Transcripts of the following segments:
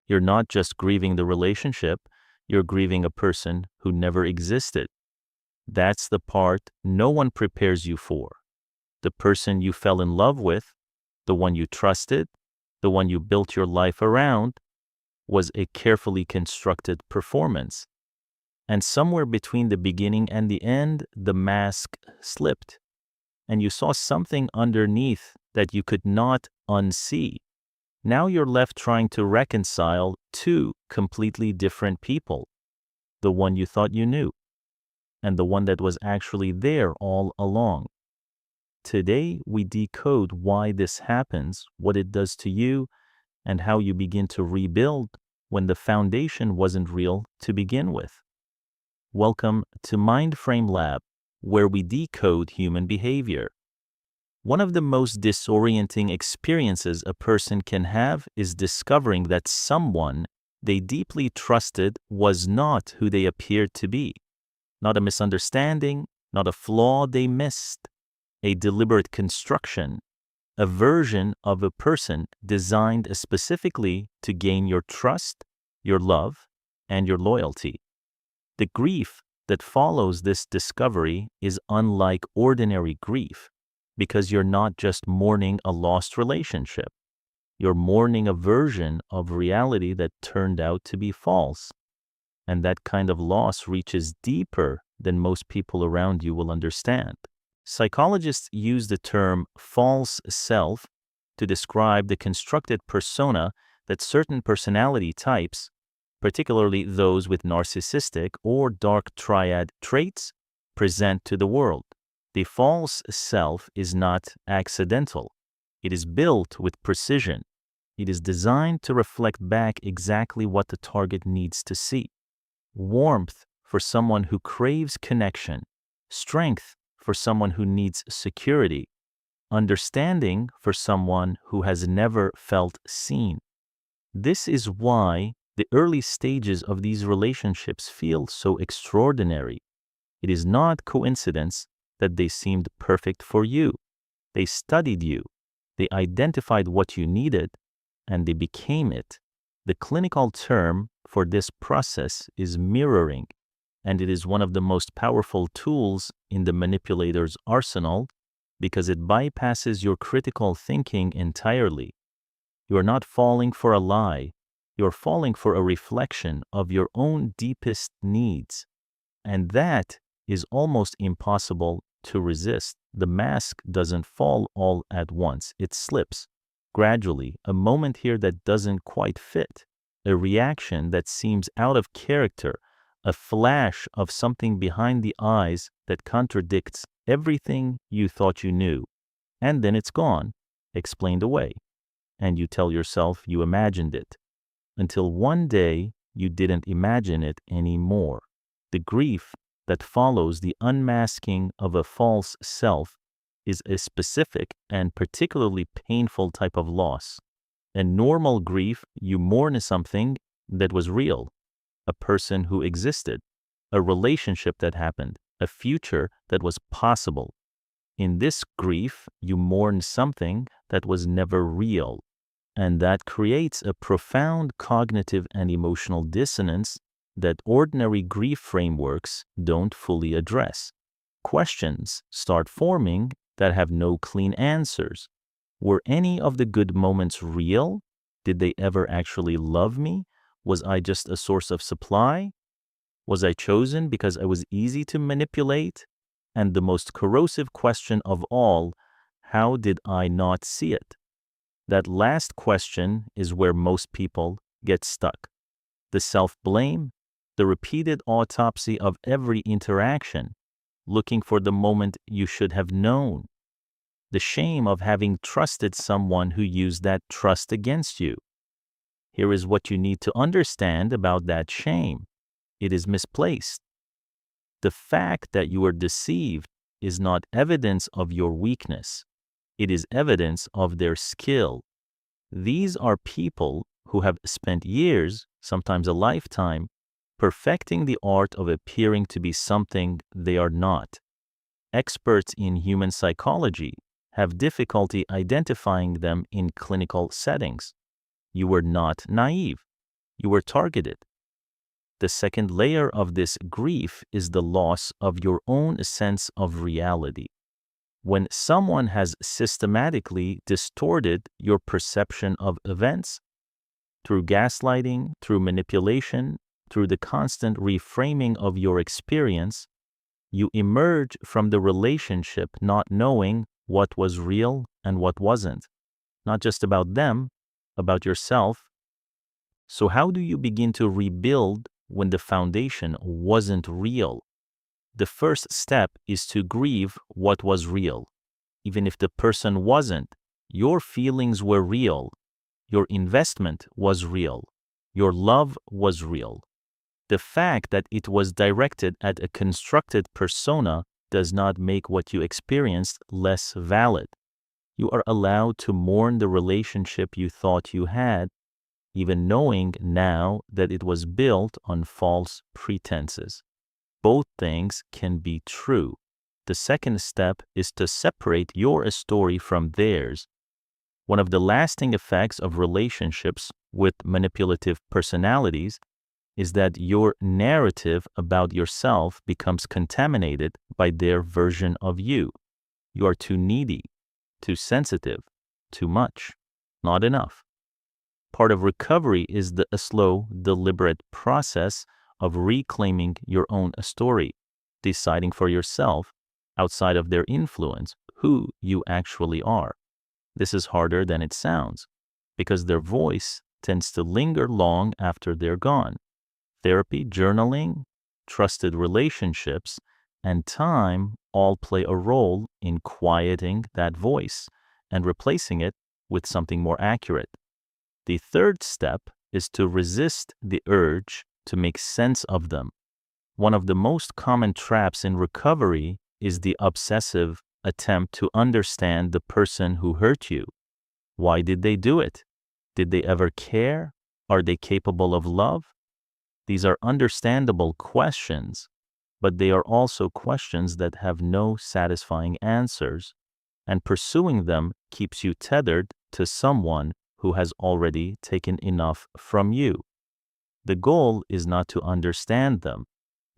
You're not just grieving the relationship, you're grieving a person who never existed. That's the part no one prepares you for. The person you fell in love with, the one you trusted, the one you built your life around, was a carefully constructed performance. And somewhere between the beginning and the end, the mask slipped, and you saw something underneath that you could not unsee. Now you're left trying to reconcile two completely different people, the one you thought you knew, and the one that was actually there all along. Today, we decode why this happens, what it does to you, and how you begin to rebuild when the foundation wasn't real to begin with. Welcome to MindFrame Lab, where we decode human behavior. One of the most disorienting experiences a person can have is discovering that someone they deeply trusted was not who they appeared to be. Not a misunderstanding, not a flaw they missed, a deliberate construction, a version of a person designed specifically to gain your trust, your love, and your loyalty. The grief that follows this discovery is unlike ordinary grief because you're not just mourning a lost relationship. You're mourning a version of reality that turned out to be false. And that kind of loss reaches deeper than most people around you will understand. Psychologists use the term false self to describe the constructed persona that certain personality types, particularly those with narcissistic or dark triad traits, present to the world. The false self is not accidental. It is built with precision. It is designed to reflect back exactly what the target needs to see. Warmth for someone who craves connection, strength for someone who needs security, understanding for someone who has never felt seen. This is why the early stages of these relationships feel so extraordinary. It is not coincidence that they seemed perfect for you. They studied you, they identified what you needed, and they became it. The clinical term for this process is mirroring, and it is one of the most powerful tools in the manipulator's arsenal because it bypasses your critical thinking entirely. You are not falling for a lie. You're falling for a reflection of your own deepest needs. And that is almost impossible to resist. The mask doesn't fall all at once. It slips gradually, a moment here that doesn't quite fit, a reaction that seems out of character, a flash of something behind the eyes that contradicts everything you thought you knew. And then it's gone, explained away. And you tell yourself you imagined it. Until one day, you didn't imagine it anymore. The grief that follows the unmasking of a false self is a specific and particularly painful type of loss. In normal grief, you mourn something that was real, a person who existed, a relationship that happened, a future that was possible. In this grief, you mourn something that was never real. And that creates a profound cognitive and emotional dissonance that ordinary grief frameworks don't fully address. Questions start forming that have no clean answers. Were any of the good moments real? Did they ever actually love me? Was I just a source of supply? Was I chosen because I was easy to manipulate? And the most corrosive question of all, how did I not see it? That last question is where most people get stuck. The self-blame, the repeated autopsy of every interaction, looking for the moment you should have known. The shame of having trusted someone who used that trust against you. Here is what you need to understand about that shame. It is misplaced. The fact that you were deceived is not evidence of your weakness. It is evidence of their skill. These are people who have spent years, sometimes a lifetime, perfecting the art of appearing to be something they are not. Experts in human psychology have difficulty identifying them in clinical settings. You were not naive. You were targeted. The second layer of this grief is the loss of your own sense of reality. When someone has systematically distorted your perception of events through gaslighting, through manipulation, through the constant reframing of your experience, you emerge from the relationship not knowing what was real and what wasn't. Not just about them, about yourself. So how do you begin to rebuild when the foundation wasn't real? The first step is to grieve what was real. Even if the person wasn't, your feelings were real. Your investment was real. Your love was real. The fact that it was directed at a constructed persona does not make what you experienced less valid. You are allowed to mourn the relationship you thought you had, even knowing now that it was built on false pretenses. Both things can be true. The second step is to separate your story from theirs. One of the lasting effects of relationships with manipulative personalities is that your narrative about yourself becomes contaminated by their version of you. You are too needy, too sensitive, too much, not enough. Part of recovery is a slow, deliberate process of reclaiming your own story, deciding for yourself, outside of their influence, who you actually are. This is harder than it sounds, because their voice tends to linger long after they're gone. Therapy, journaling, trusted relationships, and time all play a role in quieting that voice and replacing it with something more accurate. The third step is to resist the urge to make sense of them. One of the most common traps in recovery is the obsessive attempt to understand the person who hurt you. Why did they do it? Did they ever care? Are they capable of love? These are understandable questions, but they are also questions that have no satisfying answers, and pursuing them keeps you tethered to someone who has already taken enough from you. The goal is not to understand them.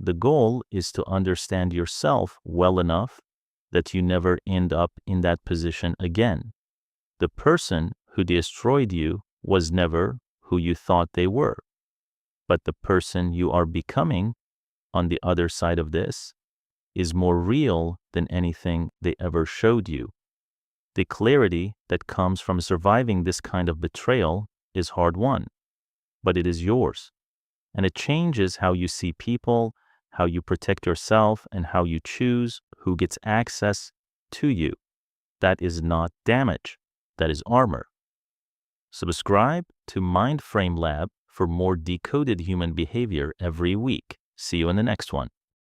The goal is to understand yourself well enough that you never end up in that position again. The person who destroyed you was never who you thought they were, but the person you are becoming on the other side of this is more real than anything they ever showed you. The clarity that comes from surviving this kind of betrayal is hard-won, but it is yours. And it changes how you see people, how you protect yourself, and how you choose who gets access to you. That is not damage. That is armor. Subscribe to MindFrame Lab for more decoded human behavior every week. See you in the next one.